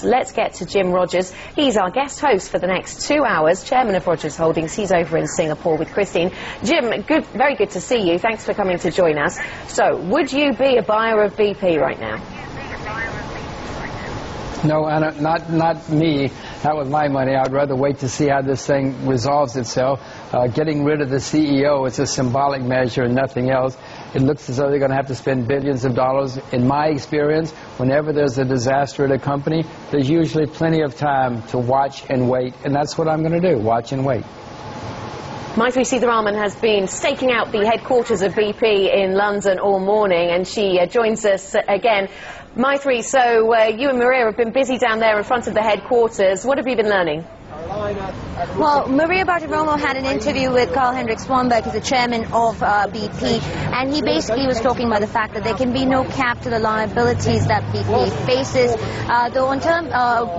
But let's get to Jim Rogers. He's our guest host for the next 2 hours, chairman of Rogers Holdings. He's over in Singapore with Christine. Jim, very good to see you. Thanks for coming to join us. So, would you be a buyer of BP right now? No, Anna, not me. Not with my money. I'd rather wait to see how this thing resolves itself. Getting rid of the CEO is a symbolic measure and nothing else. It looks as though they're going to have to spend billions of dollars. In my experience, whenever there's a disaster at a company, there's usually plenty of time to watch and wait, and that's what I'm going to do, watch and wait. Maithri Sitharaman has been staking out the headquarters of BP in London all morning, and she joins us again. Maithri, so you and Maria have been busy down there in front of the headquarters. What have you been learning? Well, Maria Bartiromo had an interview with Karl-Henrik Swanberg, who's the chairman of BP, and he basically was talking about the fact that there can be no cap to the liabilities that BP faces. Though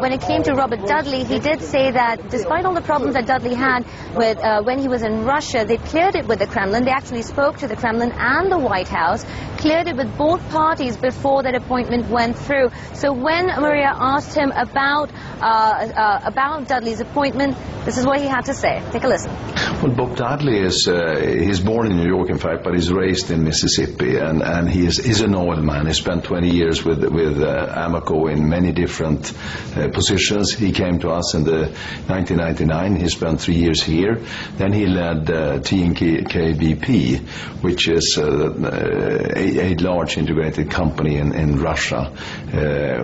when it came to Robert Dudley, he did say that despite all the problems that Dudley had with when he was in Russia, they cleared it with the Kremlin. They actually spoke to the Kremlin and the White House, cleared it with both parties before that appointment went through. So when Maria asked him about Dudley's appointment, this is what he had to say. Take a listen. Well, Bob Dudley is he's born in New York, in fact, but he's raised in Mississippi, and he's an oil man. He spent 20 years with Amoco in many different positions. He came to us in 1999. He spent 3 years here. Then he led TNK-BP, which is a large integrated company in Russia,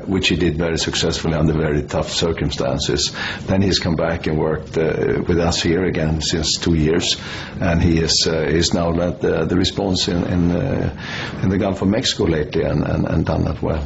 which he did very successfully under very tough circumstances. Then he's come back and worked with us here again since 2 years, and he is now led the response in the Gulf of Mexico lately and done that well.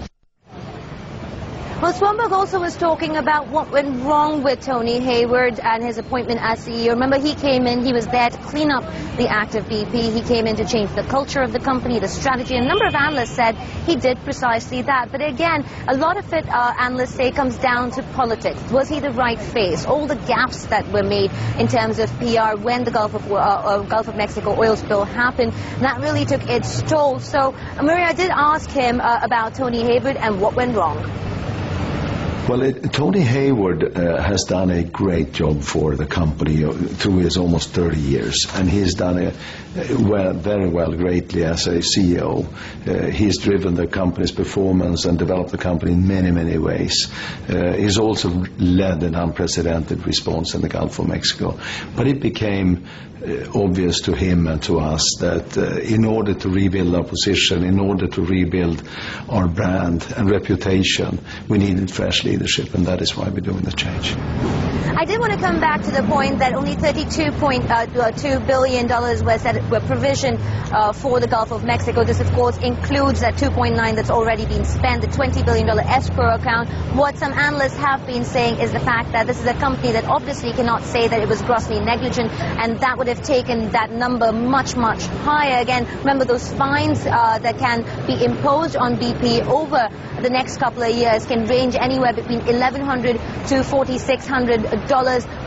Well, Swanberg also was talking about what went wrong with Tony Hayward and his appointment as CEO. Remember, he came in, he was there to clean up the act of BP. He came in to change the culture of the company, the strategy. A number of analysts said he did precisely that. But again, a lot of it, analysts say, comes down to politics. Was he the right face? All the gaps that were made in terms of PR when the Gulf of Mexico oil spill happened, that really took its toll. So, Maria did ask him about Tony Hayward and what went wrong. Well, Tony Hayward has done a great job for the company through his almost 30 years, and he's done very well, greatly as a CEO. He's driven the company's performance and developed the company in many, many ways. He's also led an unprecedented response in the Gulf of Mexico. But it became obvious to him and to us that in order to rebuild our position, in order to rebuild our brand and reputation, we needed fresh leadership, and that is why we're doing the change. I did want to come back to the point that only $32.2 billion were provisioned for the Gulf of Mexico. This, of course, includes that $2.9 that's already been spent, the $20 billion escrow account. What some analysts have been saying is the fact that this is a company that obviously cannot say that it was grossly negligent, and that would have taken that number much, much higher. Again, remember those fines that can be imposed on BP over the next couple of years can range anywhere between $1,100 to $4,600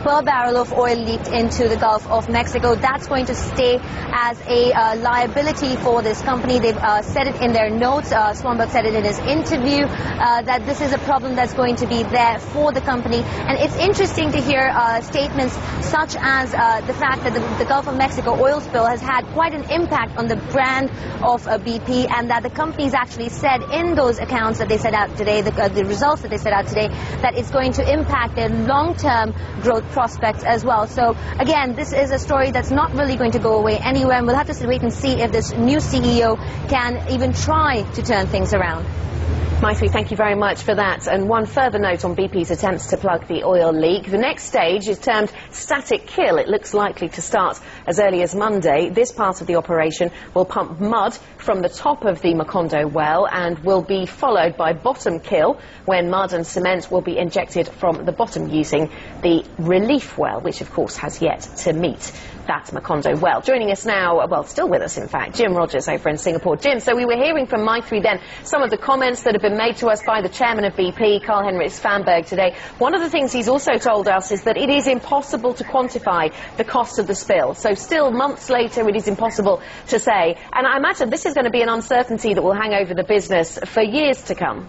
per barrel of oil leaked into the Gulf of Mexico. That's going to stay as a liability for this company. They've said it in their notes. Swanberg said it in his interview that this is a problem that's going to be there for the company. And it's interesting to hear statements such as the fact that the Gulf of Mexico oil spill has had quite an impact on the brand of BP, and that the company's actually said in those accounts that they set out today, the results that they set out today, that it's going to impact their long-term growth prospects as well. So again, this is a story that's not really going to go away anywhere, and we'll have to wait and see if this new CEO can even try to turn things around. Maithri, thank you very much for that. And one further note on BP's attempts to plug the oil leak. The next stage is termed static kill. It looks likely to start as early as Monday. This part of the operation will pump mud from the top of the Macondo well and will be followed by bottom kill, when mud and cement will be injected from the bottom using the relief well, which of course has yet to meet that Macondo well. Joining us now, well, still with us in fact, Jim Rogers over in Singapore. Jim, so we were hearing from Maithri then some of the comments that have been made to us by the chairman of BP, Karl-Henrik Swanberg, today. One of the things he's also told us is that it is impossible to quantify the cost of the spill. So still months later it is impossible to say. And I imagine this is going to be an uncertainty that will hang over the business for years to come.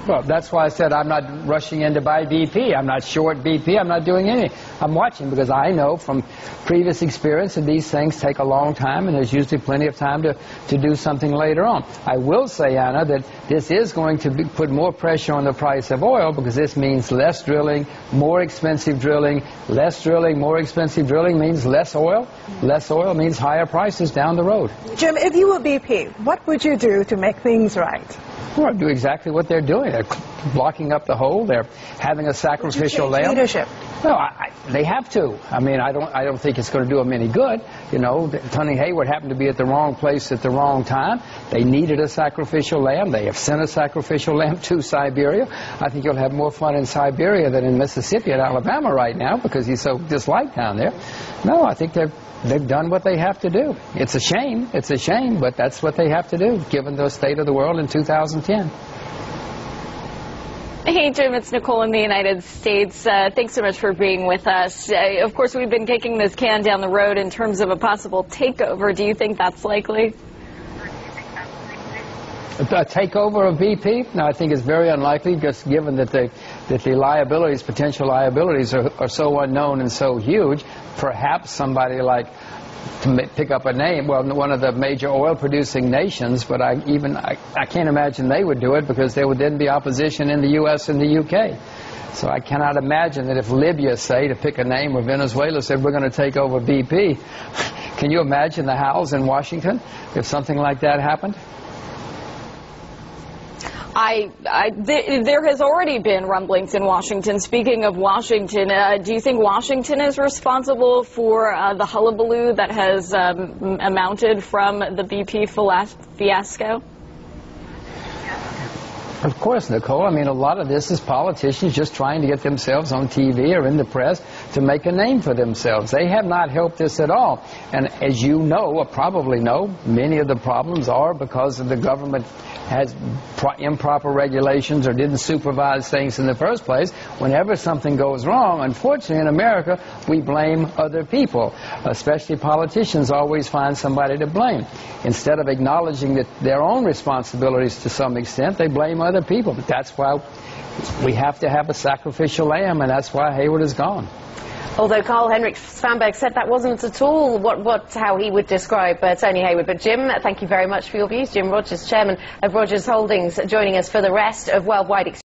Well, that's why I said I'm not rushing in to buy BP. I'm not short BP. I'm not doing anything. I'm watching because I know from previous experience that these things take a long time, and there's usually plenty of time to do something later on. I will say, Anna, that this is going to put more pressure on the price of oil because this means less drilling, more expensive drilling. Less drilling, more expensive drilling means less oil. Less oil means higher prices down the road. Jim, if you were BP, what would you do to make things right? Well, do exactly what they're doing. They're blocking up the hole. They're having a sacrificial lamb. Leadership. No, they have to. I mean, I don't think it's going to do them any good. You know, Tony Hayward happened to be at the wrong place at the wrong time. They needed a sacrificial lamb. They have sent a sacrificial lamb to Siberia. I think you'll have more fun in Siberia than in Mississippi and Alabama right now because he's so disliked down there. No, I think they've done what they have to do. It's a shame. It's a shame, but that's what they have to do, given the state of the world in 2010. Hey, Jim, it's Nicole in the United States. Thanks so much for being with us. Of course, we've been kicking this can down the road in terms of a possible takeover. Do you think that's likely? A takeover of BP? No, I think it's very unlikely, just given that the liabilities, potential liabilities, are so unknown and so huge. Perhaps somebody like, to pick up a name, well, one of the major oil-producing nations, but I can't imagine they would do it because there would then be opposition in the U.S. and the U.K. So I cannot imagine that if Libya, say, to pick a name, or Venezuela said, we're going to take over BP, can you imagine the howls in Washington if something like that happened? There has already been rumblings in Washington. Speaking of Washington, do you think Washington is responsible for the hullabaloo that has amounted from the BP fiasco? Of course, Nicole. I mean, a lot of this is politicians just trying to get themselves on TV or in the press to make a name for themselves. They have not helped this at all. And as you know, or probably know, many of the problems are because of the government has improper regulations or didn't supervise things in the first place. Whenever something goes wrong, unfortunately in America, we blame other people. Especially politicians always find somebody to blame. Instead of acknowledging that their own responsibilities to some extent, they blame other people. But that's why we have to have a sacrificial lamb, and that's why Hayward is gone. Although Carl-Henrik Svanberg said that wasn't at all how he would describe Tony Hayward. But Jim, thank you very much for your views. Jim Rogers, chairman of Rogers Holdings, joining us for the rest of Worldwide Exchange.